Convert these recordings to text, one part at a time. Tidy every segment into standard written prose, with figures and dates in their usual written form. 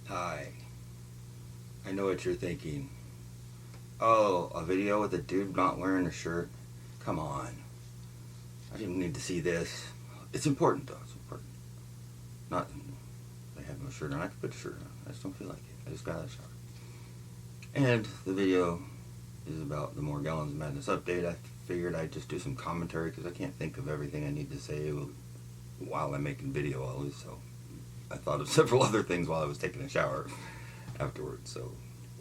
Hi. I know what you're thinking. Oh, a video with a dude not wearing a shirt? Come on. I didn't need to see this. It's important though. It's important. Not they have no shirt on. I could put a shirt on. I just don't feel like it. I just got out of the shower. And the video is about the Morgellons Madness update. I figured I'd just do some commentary because I can't think of everything I need to say while I'm making video always. So I thought of several other things while I was taking a shower afterwards. So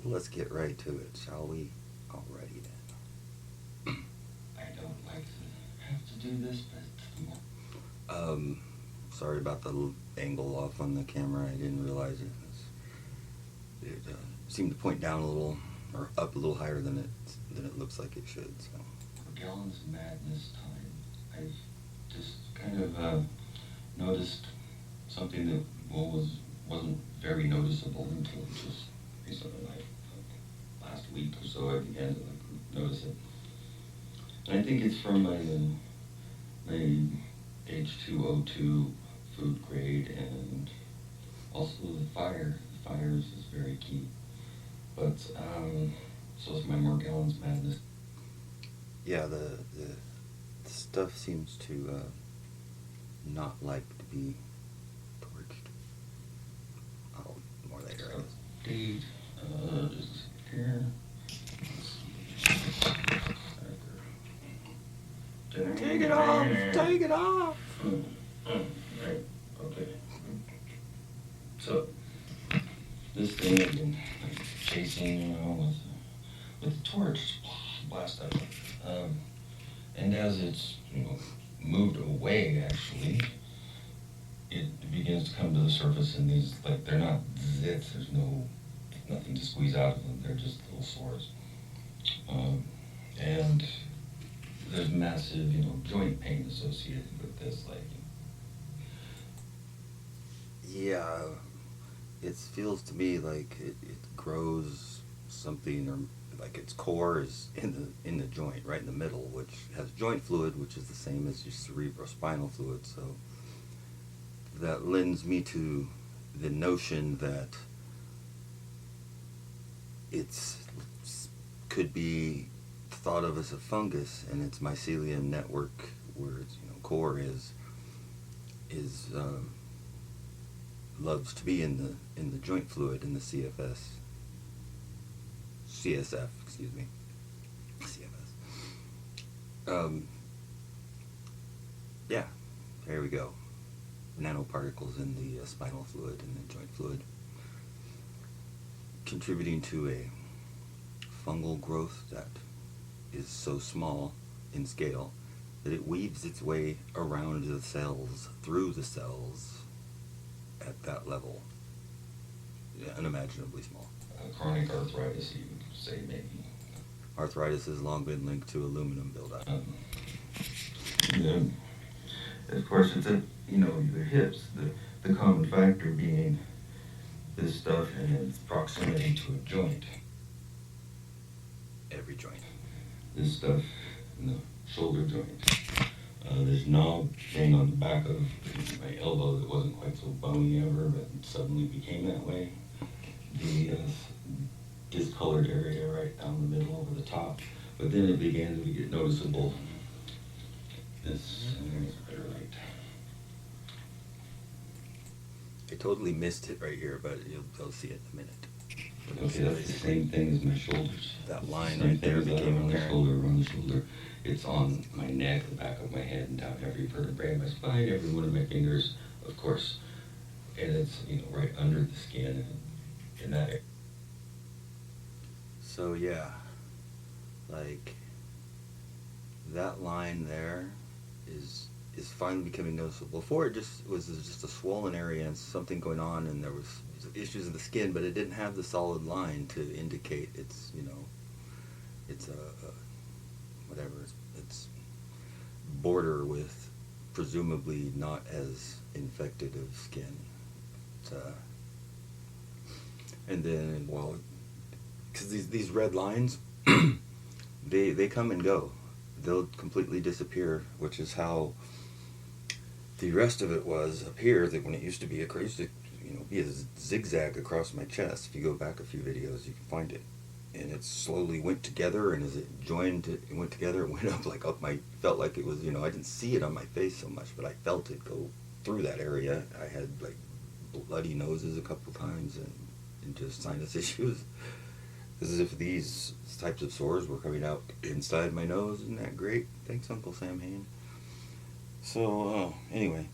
let's get right to it, shall we? Alrighty then. I don't like to have to do this, but Sorry about the angle off on the camera. I didn't realize it. It seemed to point down a little, or up a little higher than it looks like it should. So. Morgellons Madness time. I've just kind of noticed something that wasn't very noticeable until just recently, like last week or so. I began to notice it, and I think it's from my H2O2 food grade, and also the fire. The fires is very key. But so is my Morgellons Madness. Yeah, the stuff seems to not like to be torched. Oh, more later. So date is here. Take it off! Take it off! Right, okay. So, this thing I've been chasing with the torch, blast out. And as it's moved away, actually, it begins to come to the surface, and these, like, they're not zits, there's nothing to squeeze out of them, they're just little sores. And there's massive, joint pain associated with this, like. Yeah, it feels to me like it grows something, or like its core is in the joint, right in the middle, which has joint fluid, which is the same as your cerebrospinal fluid. So that lends me to the notion that it's could be thought of as a fungus, and its mycelium network, where its core is loves to be in the joint fluid, in the CSF, excuse me, CFS. Yeah, there we go. Nanoparticles in the spinal fluid and the joint fluid, contributing to a fungal growth that is so small in scale that it weaves its way around the cells, through the cells, at that level. Yeah, unimaginably small. Chronic arthritis, you would say, maybe. Arthritis has long been linked to aluminum buildup. And of course, it's your hips. The common factor being this stuff and its proximity to a joint. Every joint. This stuff in the shoulder joint. This knob thing on the back of my elbow that wasn't quite so bony ever, but suddenly became that way. The discolored area right down the middle over the top, but then it began to get noticeable. This is better light. I totally missed it right here, but you'll see it in a minute. Okay, that's the same thing as my shoulders. That line Same right there thing as became on the apparent. shoulder. It's on my neck, the back of my head, and down every vertebrae of my spine, every one of my fingers, of course. And it's, right under the skin in that area. So yeah, like that line there is finally becoming noticeable. Before it was just a swollen area and something going on, and there was issues of the skin, but it didn't have the solid line to indicate it's it's a whatever it's border with presumably not as infected of skin. And then, well, because these red lines, they come and go. They'll completely disappear, which is how the rest of it was up here. That when it used to be, I used to be a zigzag across my chest. If you go back a few videos, you can find it. And it slowly went together, and as it joined, it went together, it went up like up my, felt like it was, I didn't see it on my face so much, but I felt it go through that area. I had like bloody noses a couple times and just sinus issues. As if these types of sores were coming out inside my nose. Isn't that great? Thanks, Uncle Sam Hain. So, anyway,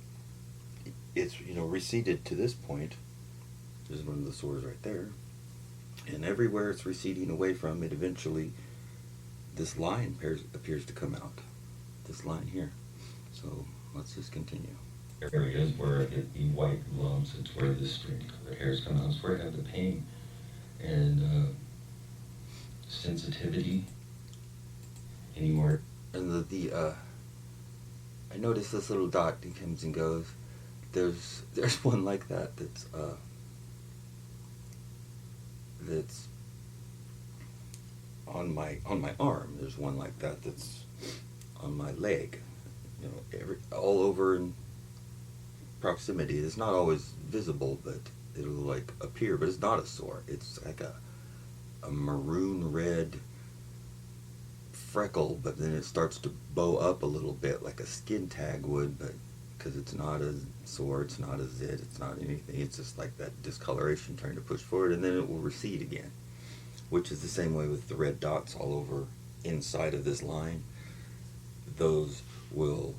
it's, receded to this point. There's one of the sores right there. And everywhere it's receding away from, it eventually, this line appears to come out. This line here. So, let's just continue. Areas where the white lumps, it's where the string color hairs come out. It's where I have the pain and sensitivity anymore. And I noticed this little dot that comes and goes. There's one like that that's on my arm. There's one like that's on my leg. All over in proximity. It's not always visible, but it'll like appear. But it's not a sore. It's like a maroon red freckle, but then it starts to bow up a little bit like a skin tag would, but because it's not a sore, it's not a zit, it's not anything, it's just like that discoloration trying to push forward, and then it will recede again, which is the same way with the red dots all over inside of this line. Those will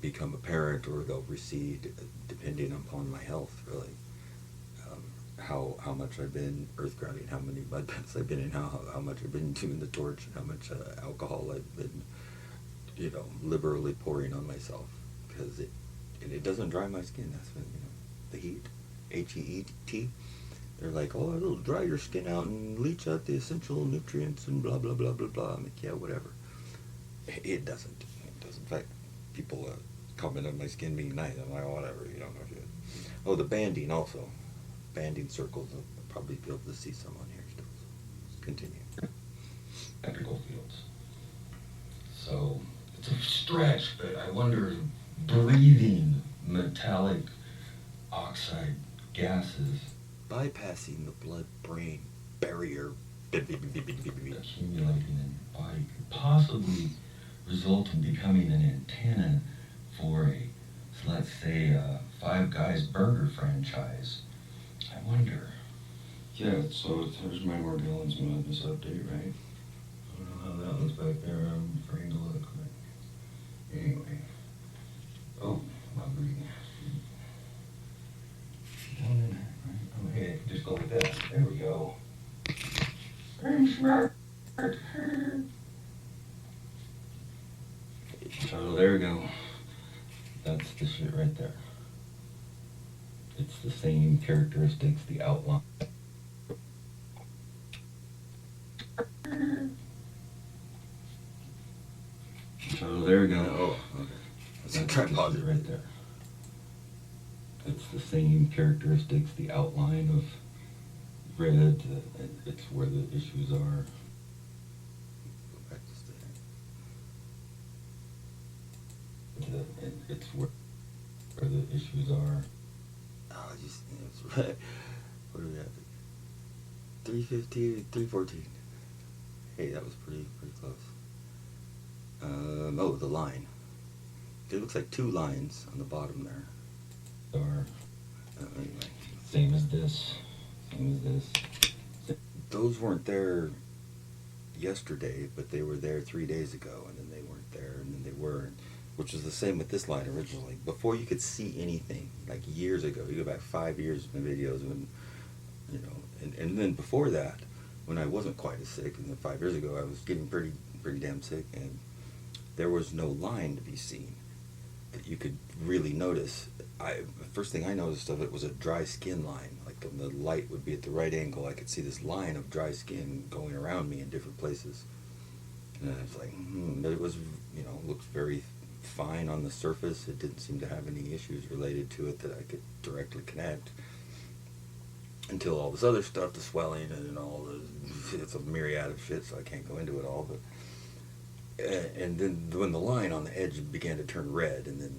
become apparent, or they'll recede depending upon my health, really. How much I've been earth grounding, how many mud baths I've been in, how much I've been doing the torch, and how much alcohol I've been, liberally pouring on myself, because it doesn't dry my skin. That's when, the heat, HEET. They're like, oh, it'll dry your skin out and leach out the essential nutrients and blah blah blah blah blah. I'm like, yeah, whatever. It doesn't. In fact, people comment on my skin being nice. I'm like, oh, whatever. You don't know shit. Oh, the banding also. Banding circles. I'll probably be able to see some on here still. So let's continue. Electrical fields. So it's a stretch, but I wonder, breathing metallic oxide gases bypassing the blood-brain barrier, accumulating in your body could possibly result in becoming an antenna for let's say, a Five Guys burger franchise. I wonder. Yeah, so there's my Morgellons Madness update, right? I don't know how that looks back there. I'm afraid to look. But anyway. Oh, my breathing. Down in there, right? Oh, hey, just go like that. There we go. I'm smart. So there we go. That's the shit right there. It's the same characteristics, the outline. So there we go. Oh, okay. That's the tripod right there. It's the same characteristics, the outline of red. It's where the issues are. Go back to stay. It's where the issues are. Oh, it's right. What do we have? 315, 314. Hey, that was pretty close. Oh, the line. It looks like two lines on the bottom there. Are Anyway. same as this. Same as this. Those weren't there yesterday, but they were there 3 days ago, and then they weren't there, and then they were, which was the same with this line originally. Before you could see anything, like years ago, you go back 5 years in the videos when, and then before that, when I wasn't quite as sick, and then 5 years ago, I was getting pretty damn sick, and there was no line to be seen that you could really notice. The first thing I noticed of it was a dry skin line. Like the light would be at the right angle, I could see this line of dry skin going around me in different places. And I was like, but it was, looked very fine on the surface. It didn't seem to have any issues related to it that I could directly connect. Until all this other stuff, the swelling and all the, it's a myriad of shit, so I can't go into it all, but and then when the line on the edge began to turn red, and then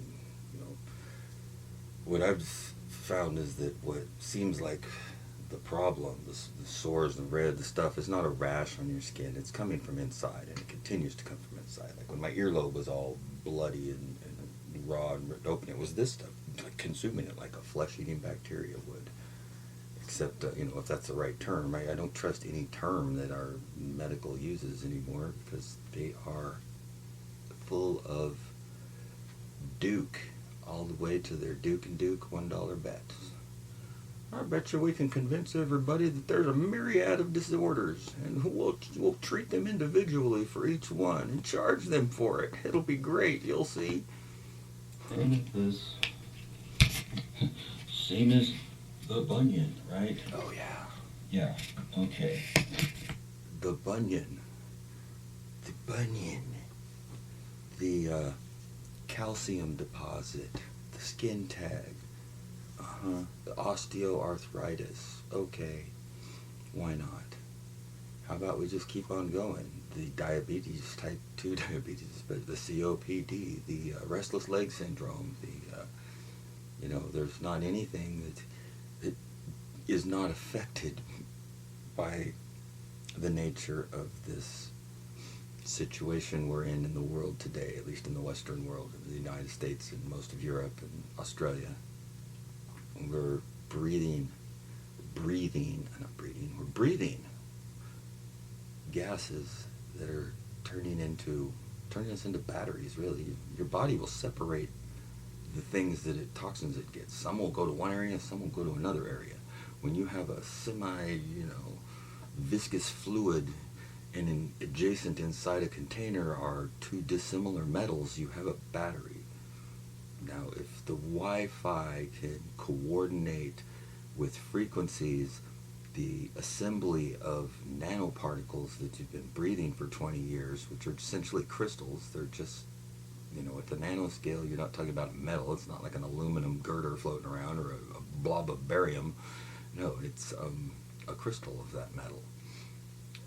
what I've found is that what seems like the problem, the sores, the red, the stuff, is not a rash on your skin. It's coming from inside, and it continues to come from inside. Like when my earlobe was all bloody and raw and ripped open, it was this stuff consuming it like a flesh-eating bacteria would. Except, if that's the right term. I don't trust any term that our medical uses anymore because they are full of Duke, all the way to their Duke and Duke $1 bets. I bet you we can convince everybody that there's a myriad of disorders, and we'll treat them individually for each one and charge them for it. It'll be great, you'll see. And this, same as the bunion, right? Oh, yeah. Yeah, okay. The bunion. The calcium deposit. The skin tag. The osteoarthritis. Okay. Why not? How about we just keep on going? The diabetes, type 2 diabetes, but the COPD, the restless leg syndrome, there's not anything that is not affected by the nature of this situation we're in the world today, at least in the Western world, in the United States and most of Europe and Australia. We're breathing gases that are turning us into batteries, really. Your body will separate the toxins it gets. Some will go to one area, some will go to another area. When you have a viscous fluid and adjacent inside a container are two dissimilar metals, you have a battery. Now, if the Wi-Fi can coordinate with frequencies the assembly of nanoparticles that you've been breathing for 20 years, which are essentially crystals, they're just, at the nanoscale, you're not talking about metal. It's not like an aluminum girder floating around or a blob of barium. No, it's a crystal of that metal.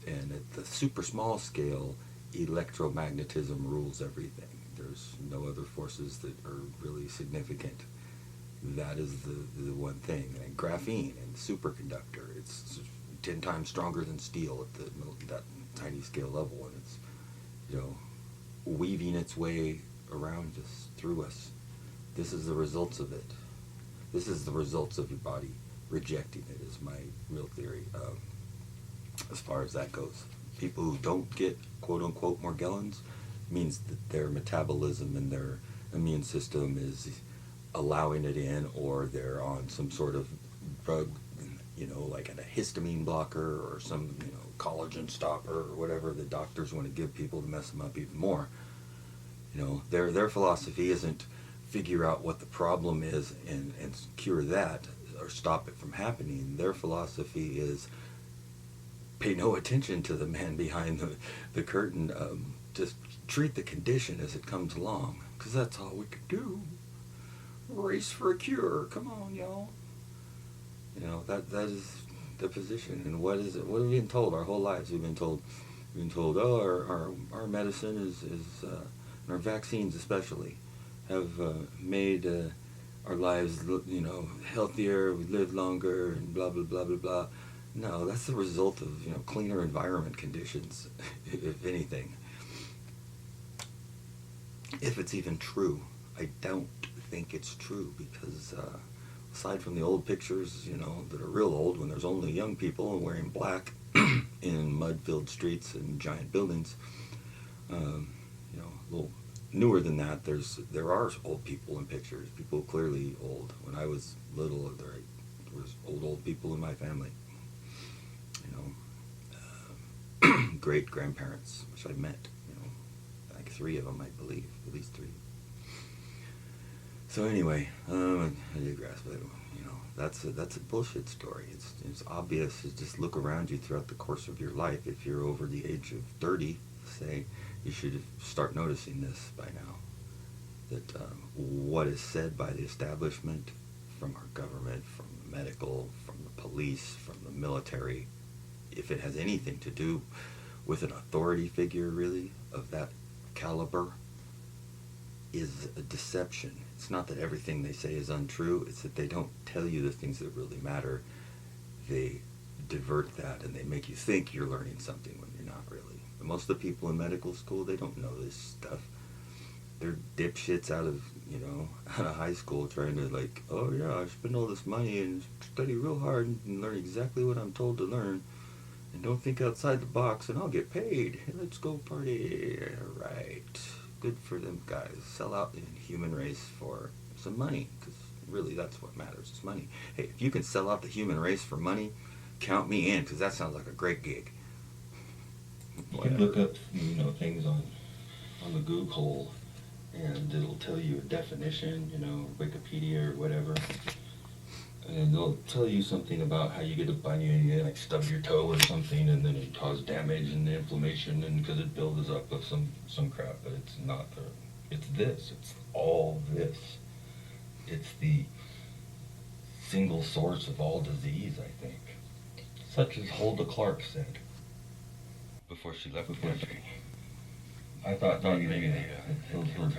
And at the super small scale, electromagnetism rules everything. There's no other forces that are really significant. That is the one thing. And graphene and superconductor, it's 10 times stronger than steel at that tiny scale level, and it's weaving its way around us, through us. This is the results of it. This is the results of your body rejecting it, is my real theory. As far as that goes, people who don't get quote-unquote Morgellons means that their metabolism and their immune system is allowing it in, or they're on some sort of drug, like a histamine blocker or some, collagen stopper or whatever the doctors want to give people to mess them up even more. Their philosophy isn't figure out what the problem is and cure that or stop it from happening. Their philosophy is pay no attention to the man behind the curtain. Just treat the condition as it comes along, because that's all we could do. Race for a cure. Come on, y'all. That is the position. And what is it? What have we been told our whole lives? We've been told, oh, our medicine is and our vaccines especially have made our lives, healthier. We live longer and blah blah blah blah blah. No, that's the result of cleaner environment conditions, if anything. If it's even true, I don't think it's true, because aside from the old pictures, that are real old, when there's only young people and wearing black in mud-filled streets and giant buildings, a little newer than that, there are old people in pictures. People clearly old. When I was little, there was old people in my family. Great grandparents, which I met. Like 3 of them, I believe, at least 3. So anyway, I digress, but that's a bullshit story. It's obvious. Just look around you throughout the course of your life. If you're over the age of 30, say, you should start noticing this by now. That what is said by the establishment, from our government, from the medical, from the police, from the military, if it has anything to do with an authority figure, really, of that caliber, is a deception. It's not that everything they say is untrue, it's that they don't tell you the things that really matter. They divert that and they make you think you're learning something when you're not really. And most of the people in medical school, they don't know this stuff. They're dipshits out of, out of high school trying to like, oh yeah, I spend all this money and study real hard and learn exactly what I'm told to learn. And don't think outside the box and I'll get paid. Let's go party. Right. Good for them guys. Sell out the human race for some money, because really that's what matters, is money. Hey, if you can sell out the human race for money, count me in, because that sounds like a great gig. You can look up, things on the Google, and it'll tell you a definition, Wikipedia or whatever. And they'll tell you something about how you get a bunion, you like stub your toe or something, and then it causes damage and inflammation, and because it builds up with some crap, but it's not it's this, it's all this. It's the single source of all disease, I think. Such as Hulda Clark said before she left the country. I thought maybe they had killed her,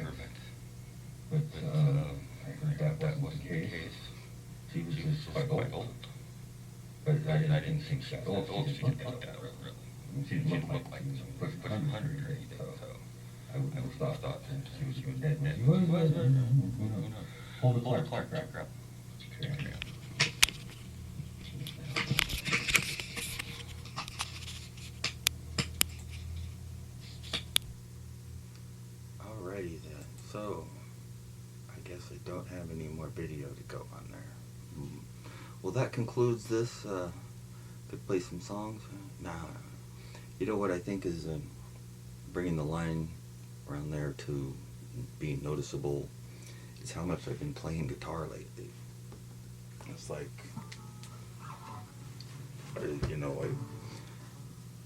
but I heard that wasn't the case. She was just quite old. But I didn't think she was old. She didn't look that really. She didn't look like pushing 100 or anything, so I would have thought that she was even dead. She was, Hold the Clark. Alrighty then. So, I guess I don't have any more video to go on there. Well, that concludes this. Could play some songs. Nah. You know what I think is bringing the line around there to being noticeable is how much I've been playing guitar lately. It's like,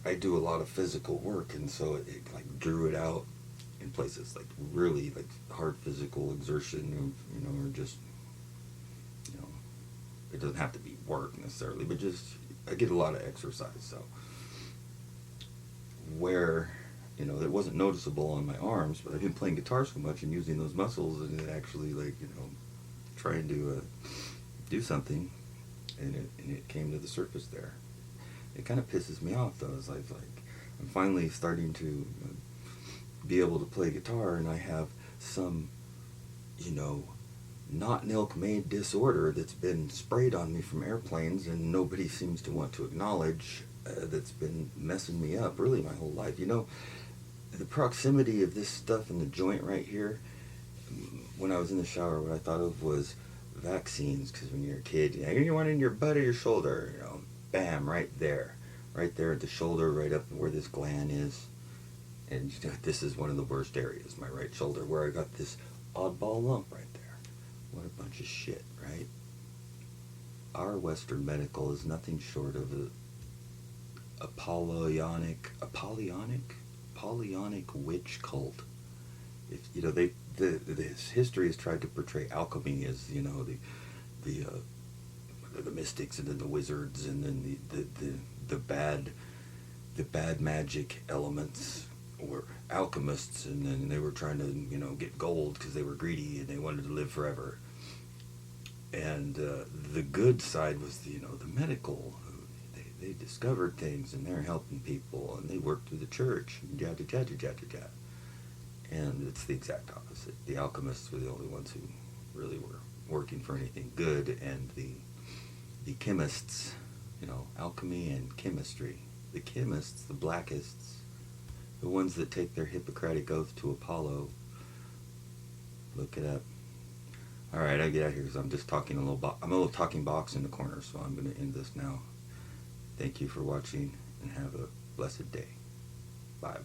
I do a lot of physical work, and so it like drew it out in places like really like hard physical exertion, or just, it doesn't have to be work necessarily, but just I get a lot of exercise. So where it wasn't noticeable on my arms, but I've been playing guitar so much and using those muscles, and it actually trying to do something, and it came to the surface there. It kind of pisses me off though. It's like I'm finally starting to be able to play guitar, and I have some not milk-made disorder that's been sprayed on me from airplanes, and nobody seems to want to acknowledge that's been messing me up really my whole life. The proximity of this stuff in the joint right here, when I was in the shower, what I thought of was vaccines, because when you're a kid, you want it in your butt or your shoulder, bam, right there at the shoulder, right up where this gland is. And this is one of the worst areas, my right shoulder, where I got this oddball lump right there. What a bunch of shit, right? Our Western medical is nothing short of a Pollyannic witch cult. If this history has tried to portray alchemy as the mystics, and then the wizards, and then the bad magic elements were alchemists, and then they were trying to get gold because they were greedy and they wanted to live forever. And the good side was the medical. They discovered things, and they're helping people, and they work through the church, and and it's the exact opposite. The alchemists were the only ones who really were working for anything good, and the chemists, alchemy and chemistry. The chemists, the blackists, the ones that take their Hippocratic oath to Apollo. Look it up. All right, I get out of here because I'm just talking I'm a little talking box in the corner, so I'm going to end this now. Thank you for watching, and have a blessed day. Bye.